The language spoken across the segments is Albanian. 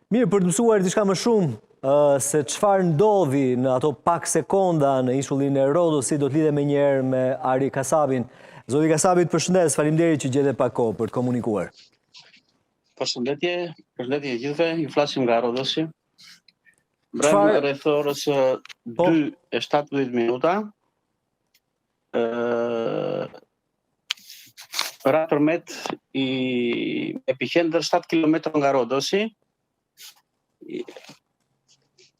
Mirë, për të mësuar diçka më shumë se çfarë ndodhi në ato pak sekonda në ishullin e Rodosit, do të lidhem menjëherë me Ari Kasabin. Zoti Kasabi, përshëndes, faleminderit që gjete pak kohë për të komunikuar. Përshëndetje gjithëve, ju flasim nga Rodosi. Brenda rreth orës 2:17 minuta. Ra tërmet i epicentër 7 km nga Rodosi.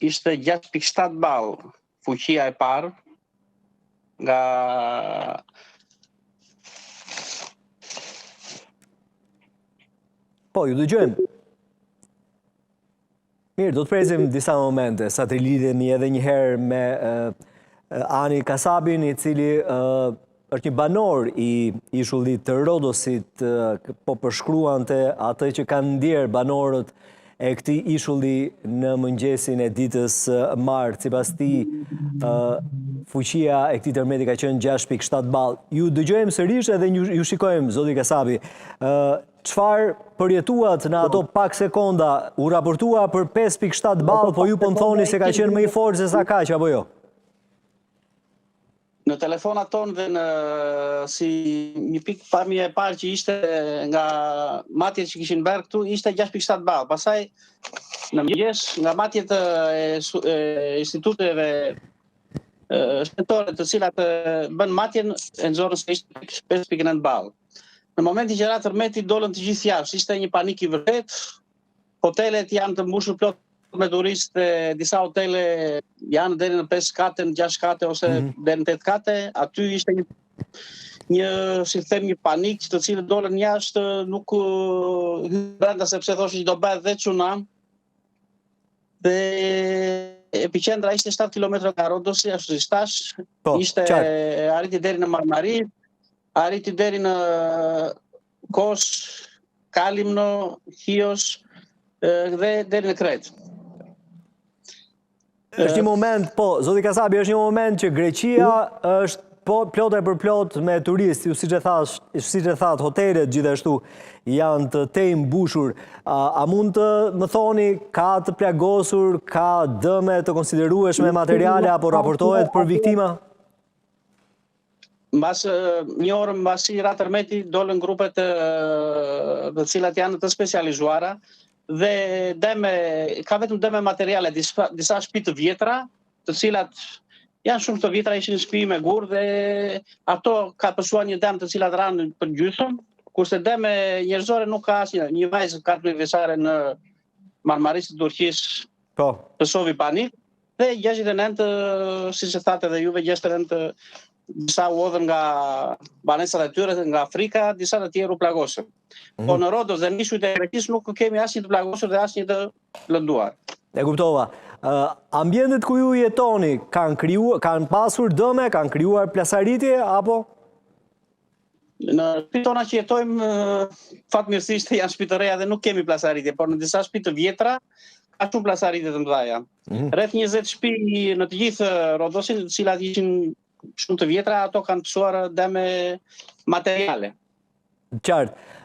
Ishte 6.7 ball fuqia e parë nga Po, ju dëgjojmë. Mirë, do të presim disa momente, sa të lidhemi edhe një herë me Ani Kasabin, i cili është një banor i ishullit të Rodosit, po përshkruante atë që kanë ndjerë banorët e këtij ishulli në mëngjesin e ditës martë. Sipas tij, fuqia e këtij tërmeti ka qenë 6.7 ball. Ju dëgjojmë sërish edhe ju shikojmë, zoti Kasabi. Çfarë përjetuat në ato pak sekonda? U raportua për 5.7 ball, po ju po më thoni se ka qenë më i fortë se sa kaq apo jo? Në telefonat tonë dhe në si një pikë pamje e parë që ishte nga matjet që kishin bërë këtu, ishte 6.7 ball. Pastaj në mëngjes nga matjet e instituteve shtetore të cilat bën matjen e nxorën se ishte 5.9 ball. Në momentin që ra tërmeti dolën të gjithë jashtë, ishte një panik i vërtet. Hotelet janë të mbushur plot me turistë, disa hotele janë deri në 5 kate, në 6 kate ose deri në 8 kate. Aty ishte një si them, një panik të cilët dolën jashtë, nuk brenda sepse thoshin që do bëhet dhe tsunami. Dhe epicentra ishte 7 km nga Rodosi, ashtu si thash, ishte arriti deri në Marmari, arriti deri në Kos, Kalimno, Chios dhe deri në Kret. Është një moment, zoti Kasabi, është një moment që Greqia është plot e përplot me turistë, siç e thatë, hotelet gjithashtu janë të mbushur. A mund të më thoni, ka të plagosur, ka dëme të konsiderueshme materiale apo raportohet për viktima? Mbas një orë mbasi ra tërmeti dolën grupet të cilat janë të specializuara dhe ka vetëm dëme materiale, disa shtëpi të vjetra, të cilat janë shumë të vjetra, ishin shtëpi me gur dhe ato ka pësuar një dëm të cilat ranë për gjysmë, kurse dëme njerëzore nuk ka asnjë. Një vajzë 14 vjeçare në Marmarisë të Turqisë pësovi panik dhe 69, siç e thatë edhe juve, 69 disa u hodhën nga banesat e tyre nga Afrika, disa të tjerë u plagosën. Po në Rodos dhe ishujt e Greqisë nuk kemi asnjë të plagosur dhe asnjë të lënduar. E kuptova. Ambientet ku ju jetoni kanë pasur dëme, kanë krijuar plasaritje apo? Në shtëpitë tona që jetojmë, fatmirësisht janë shtëpi të reja dhe nuk kemi plasaritje, por në disa shtëpi të vjetra ka shumë plasaritje të mëdha. Rreth 20 shtëpi në të gjithë Rodosin, të cilat ishin shumë të vjetra, ato kanë pësuar dëme materiale. Qartë.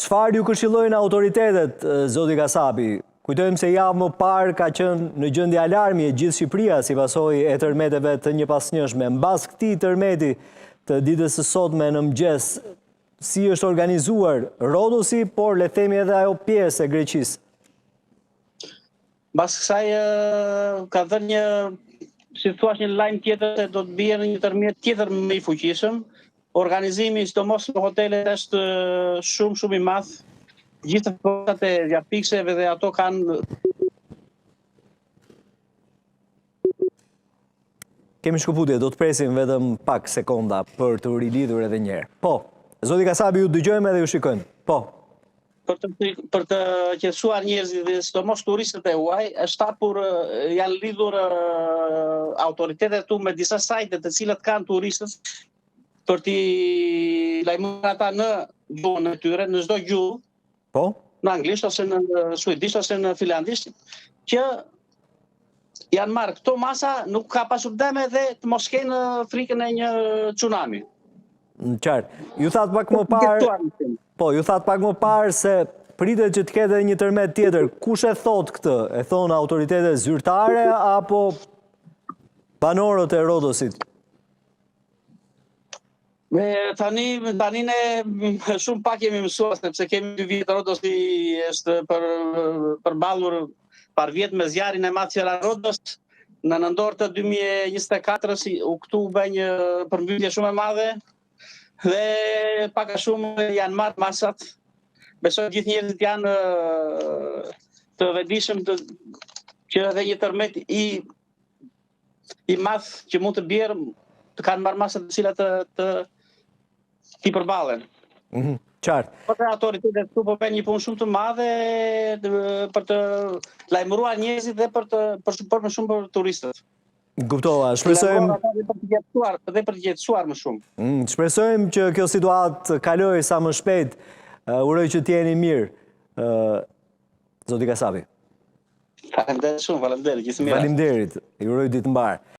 Çfarë ju këshillojnë autoritetet, zoti Kasabi? Kujtojmë se javë më parë ka qenë në gjendje alarmi e gjithë Shqipëria si pasojë e tërmeteve të njëpasnjëshme. Mbas këtij tërmeti të ditës së sotme në mëngjes, si është organizuar Rodosi, por le të themi edhe ajo pjesë e Greqisë? Mbas kësaj ka dhënë një, si thua, një lajm tjetër se do të bie në një tërmet tjetër më i fuqishëm. Organizimi, sidomos në hotelet, është shumë i madh. Gjithë forcat e zjarrpikseve dhe ato kanë. Kemi shkëputje, do të presim vetëm pak sekonda për të rilidhur edhe një herë. Po, zoti Kasabi, ju dëgjojmë edhe ju shikojmë. Po. Për të qetësuar njerëzit dhe sidomos turistët e huaj, është hapur, janë lidhur autoritetet tu me disa sajte të cilat kanë turistët për t'i lajmëruar ata në gjuhën e tyre, në çdo gjuhë, në anglisht ose në suedisht ose në finlandisht, që janë marrë këto masa, nuk ka pasur dëme dhe të mos kenë frikën e një tsunami. Qartë. Ju thatë pak më parë se pritet që të ketë një tërmet tjetër. Kush e thot këtë? E thonë autoritetet zyrtare apo banorët e Rodosit? Tani ne shumë pak jemi mësuar, sepse kemi 2 vjet Rodosi është përballur par vjet me zjarrin e madh që era Rodos. Në nëntor të 2024 u këtu u bë një përmbytje shumë e madhe dhe pak a shumë janë marrë masat. Besoj gjithë njerëzit janë të vetëdijshëm që edhe një tërmet i madh që mund të bjerë të kanë marrë masat të cilat të i përballen. Qartë. Por autoritetet këtu po bëjnë një punë shumë të madhe për të lajmëruar njerëzit dhe për më shumë për turistët. Kuptova, shpresojmë Dhe për të jetësuar më shumë. Shpresojmë që kjo situatë kaloj sa më shpejt. Uroj që t'jeni mirë, zoti Kasapi. Faleminderit shumë, faleminderit, gjithë mirë. Faleminderit, i uroj ditë mbarë.